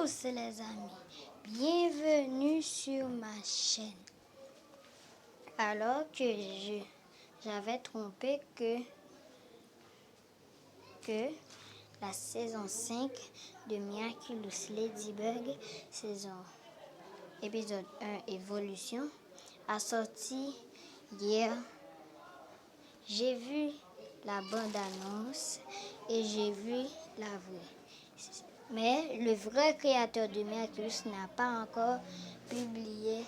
tous les amis, bienvenue sur ma chaîne. Alors que j'avais trompé que la saison 5 de Miraculous Ladybug, épisode 1 Évolution, a sorti hier. J'ai vu la bande-annonce et j'ai vu la vraie. Mais le vrai créateur de Miraculous n'a pas encore publié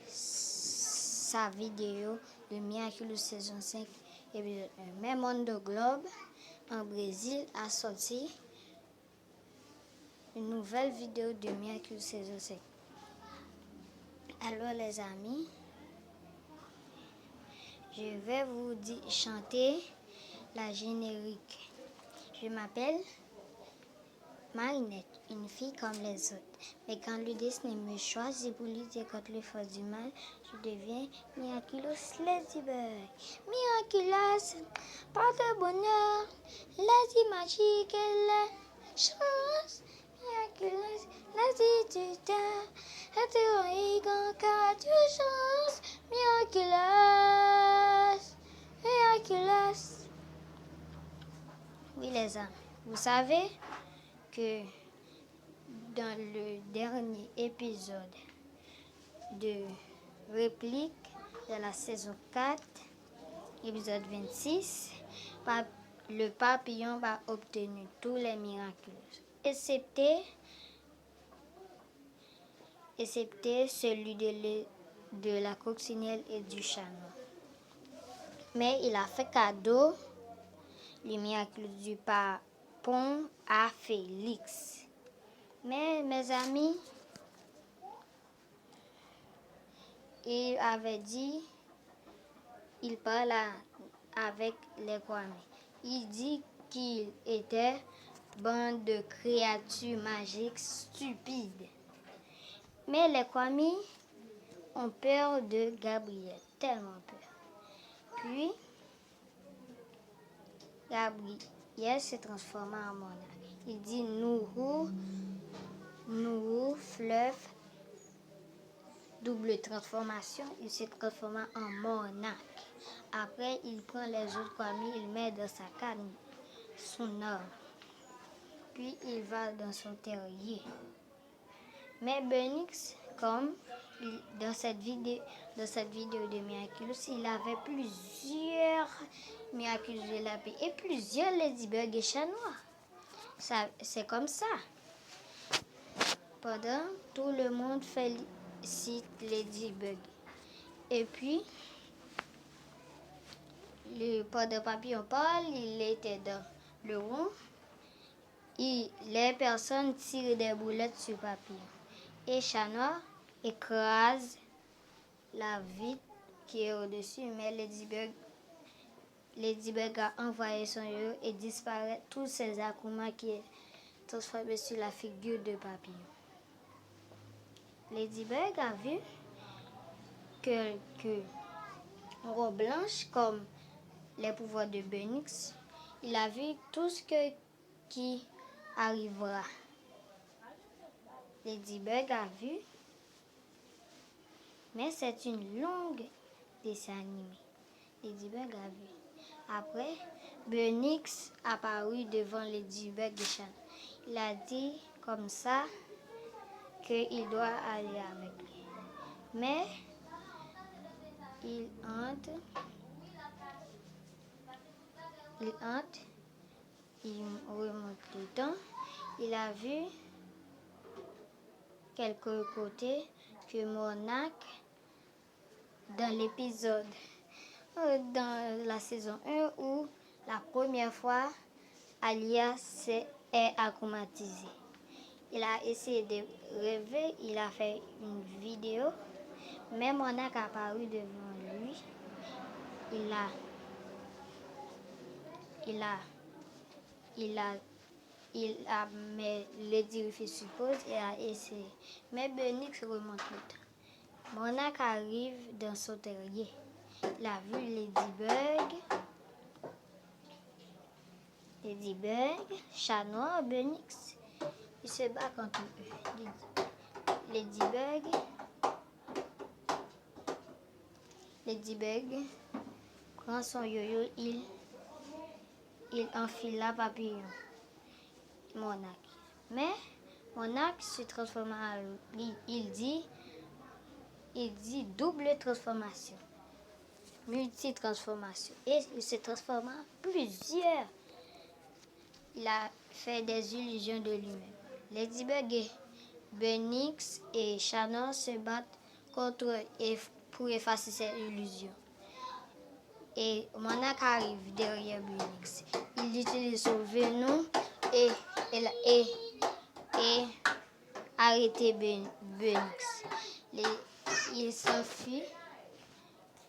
sa vidéo de Miraculous saison 5 épisode 1. Mais Mondo Globe en Brésil a sorti une nouvelle vidéo de Miraculous saison 5. Alors les amis, je vais vous chanter la générique. Je m'appelle Marinette, une fille comme les autres. Mais quand le destin me choisit pour lutter contre les forces du mal, je deviens Miraculous Ladybug. Miraculous, porte-bonheur, Lady magique et la chance. Miraculous, l'attitude, être héroïque en cas d'urgence. Miraculous, Miraculous. Oui les amis, vous savez que dans le dernier épisode de réplique de la saison 4, épisode 26, le papillon a obtenu tous les miracles, excepté celui de la coccinelle et du chat noir. Mais il a fait cadeau les miracles du papon à Félix. Mais mes amis, il avait dit, il parle avec les Kwame. Il dit qu'il était bande de créatures magiques stupides. Mais les Kwame ont peur de Gabriel, tellement peur. Puis, Gabriel se transforma en monarque. Il dit Nourou, fleuve, double transformation, il se transforma en monarque. Après, il prend les autres Kwame, il met dans sa canne son or. Puis, il va dans son terrier. Mais Benix, comme dans cette vidéo de Miraculous, il avait plusieurs Miraculous de la paix et plusieurs Ladybug et chat noir. C'est comme ça. Pendant, tout le monde félicite Ladybug. Et puis, pendant Papillon Paul, il était dans le rond. Les personnes tirent des boulettes sur Papillon. Et chat noir écrase la vitre qui est au-dessus, mais Ladybug a envoyé son yo et disparaît tous ces Akuma qui est transformé sur la figure de Papillon. Ladybug a vu que robe blanche comme les pouvoirs de Benix, il a vu tout ce qui arrivera. Ladybug a vu, mais c'est une longue dessin animé. Ladybug a vu. Après, Benix apparut devant Ladybug et Chan. Il a dit comme ça qu'il doit aller avec lui. Mais il entre, il remonte le temps. Il a vu quelques côtés que Monarque, dans l'épisode, dans la saison 1, où la première fois, Alia est akumatisé. Il a essayé de rêver, il a fait une vidéo, mais Monarque a apparu devant lui. Il a mis le dirigé sur pause et a essayé. Mais Benix remonte le temps. Monarque arrive dans son terrier. Il a vu Ladybug, chat noir, Benix. Ils se battent entre eux. Ladybug prend son yo-yo, il enfile la papillon, Monarque. Mais Monarque se transforme il dit double transformation, multi-transformation. Et il se transforme en plusieurs. Il a fait des illusions de lui-même. Ladybug et Bunnyx et Chat Noir se battent contre pour effacer ces illusions. Et Monarque arrive derrière Bunnyx. Il utilise son venin et arrêter Bunnyx. Il s'enfuit.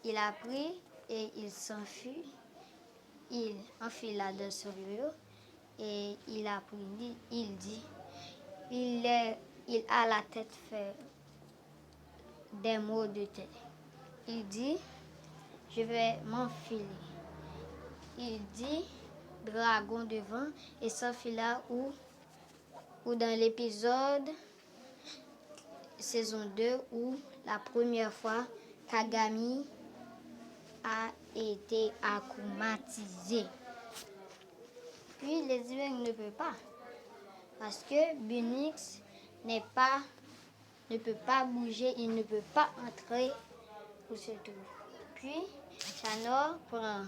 Il a pris et il s'enfuit. Il enfile la dans son yo et il a pris. Il dit, il a la tête fait des mots de tête. Il dit, je vais m'enfiler. Il dit, dragon devant et s'enfila ou dans l'épisode saison 2 où la première fois Kagami a été akumatisé. Puis Ladybug ne peut pas parce que Bunnyx ne peut pas bouger, il ne peut pas entrer où se trouve. Puis Chat Noir prend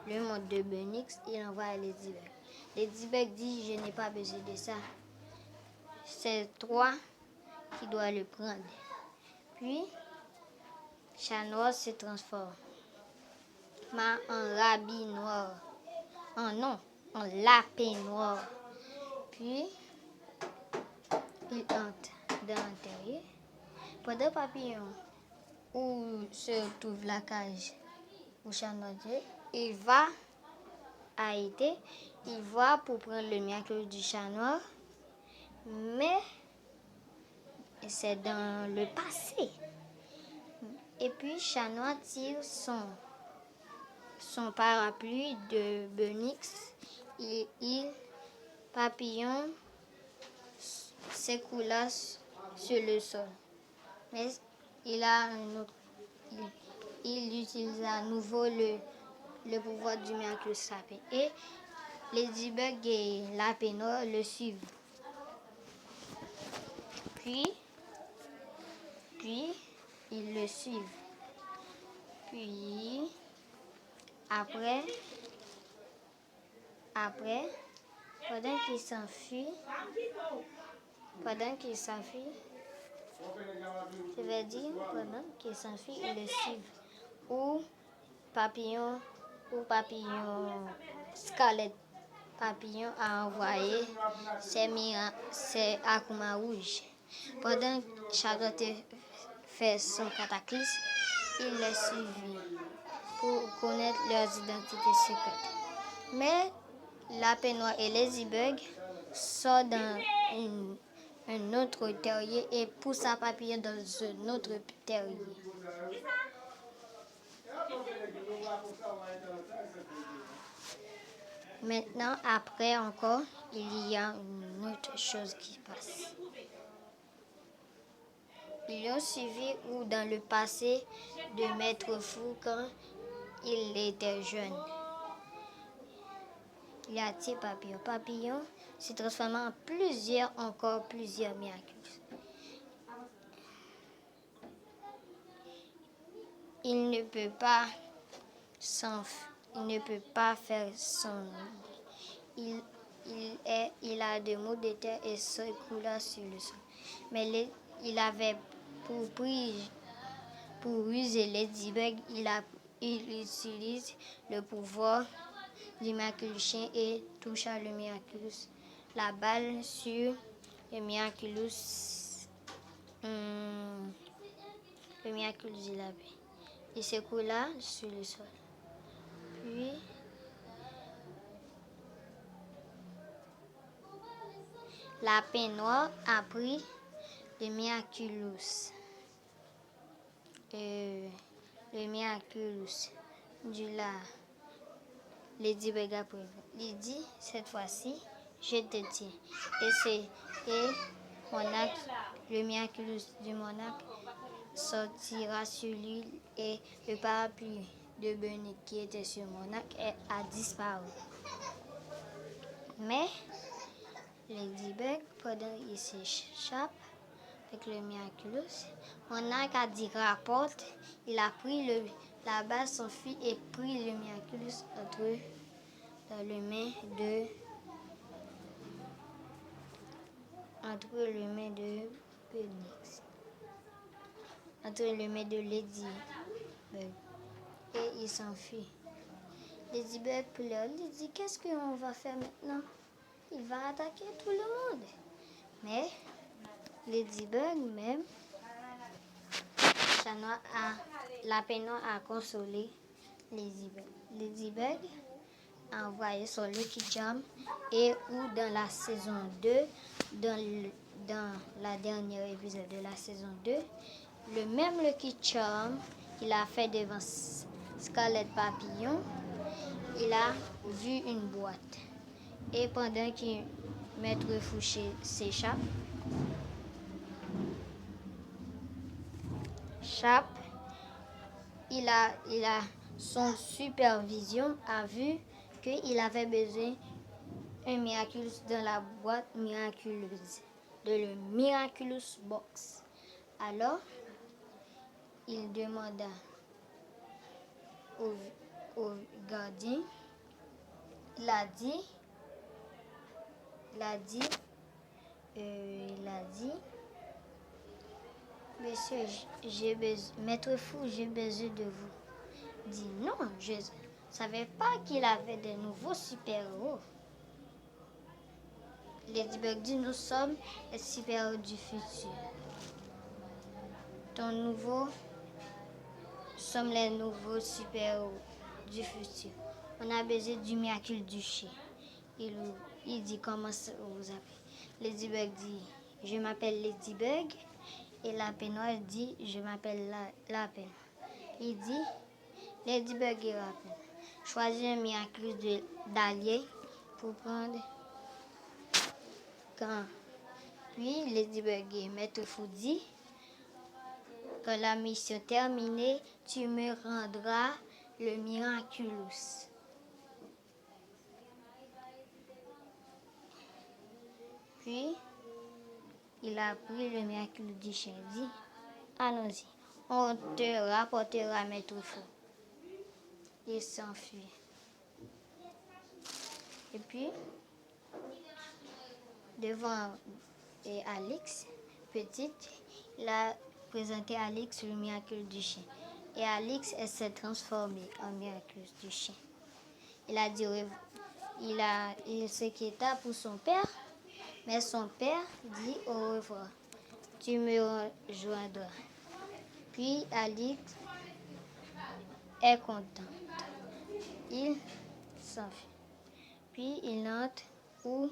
le monde de Bunnyx et l'envoie à Ladybug. Ladybug dit, je n'ai pas besoin de ça. C'est toi qui dois le prendre. Puis Chat Noir se transforme en rabis noir. En lapin noir. Puis il entre dans l'intérieur. Pendant Papillon, où se trouve la cage où Chat Noir est, il va arrêter. Il va pour prendre le miracle du Chat Noir. Mais c'est dans le passé. Et puis Chat Noir tire son parapluie de Bunnyx et Papillon s'écoula sur le sol. Mais il utilise à nouveau le pouvoir du miracle sapin. Et Ladybug et Lapin Noir le suivent. Puis ils le suivent. Puis après, pendant qu'il s'enfuit, je vais dire, pendant qu'il s'enfuit, ils le suivent. Ou Papillon Scarlet Papillon a envoyé ses Akuma rouges. Pendant que Charlotte fait son cataclysme, il les suivit pour connaître leurs identités secrètes. Mais Lapin Noir et Ladybug sortent dans un autre terrier et poussent un papillon dans un autre terrier. Maintenant, après encore, il y a une autre chose qui passe. Ils ont suivi ou dans le passé de Maître Fou quand il était jeune. Il y a petit papillon. Papillon se transforme en plusieurs miracles. Il ne peut pas faire son. Il a des maux de terre et s'écoula sur le sol. Mais il avait pour ruser Ladybug, il utilise le pouvoir du Miraculous et toucha le Miraculous. La balle sur le Miraculous. Le Miraculous il avait. Il s'écoula sur le sol. Puis Lapin Noir a pris le Miraculous. Le Miraculous du la Ladybug a pris. Il dit, cette fois-ci, je te tiens. Et c'est et le miraculous du monarque sortira sur l'île et le parapluie de Bunny qui était sur le monarque a disparu. Mais Ladybug, pendant qu'il s'échappe avec le miraculous, monarque a dit rapporte, il a pris la base, s'enfuit et pris le miraculous dans les mains entre les mains de Bunny, entre les mains de Ladybug, et il s'enfuit. Ladybug pleure, il dit qu'est-ce qu'on va faire maintenant? Il va attaquer tout le monde. Mais Ladybug même, la Lapin Noir a consolé Ladybug. Ladybug a envoyé son Lucky Charm et ou dans la saison 2, dans la dernière épisode de la saison 2, le même Lucky Charm qu'il a fait devant Scarlet Papillon, il a vu une boîte. Et pendant que Maître Fouché s'échappe, il a son supervision a vu qu'il avait besoin d'un miraculous dans la boîte miraculeuse, de le Miraculous Box. Alors, il demanda au gardien, il a dit, monsieur, Maître Fou, j'ai besoin de vous. Il dit non, je ne savais pas qu'il avait de nouveaux super-héros. Ladybug dit nous sommes les super-héros du futur. Sommes les nouveaux super-héros du futur. On a besoin du miracle du chien. Il dit comment vous appelez. Ladybug dit je m'appelle Ladybug. Et Lapin Noir dit je m'appelle Lapin. Il dit Ladybug et Lapin. Choisis un miracle d'allié pour prendre quand. Puis Ladybug et Maître Fou dit quand la mission terminée, tu me rendras le miraculous. Puis, il a pris le miraculous du chien et dit, allons-y, on te rapportera Maître Fou. Il s'enfuit. Et puis, devant Alix, petite, il a présenté à Alix le miracle du chien. Et Alix, elle s'est transformée en miracle du chien. Il a dit, il s'inquiéta pour son père, mais son père dit au revoir. Tu me rejoindras. Puis Alix est content. Il s'enfuit. Puis il entre où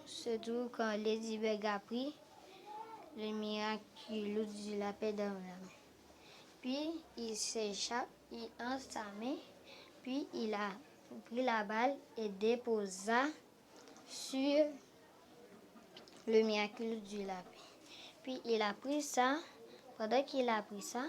se trouve quand Ladybug a pris le miraculous du lapin dans la main. Puis il s'échappe, il entre sa main, puis il a pris la balle et déposa sur le miraculous du lapin. Puis il a pris ça, pendant qu'il a pris ça,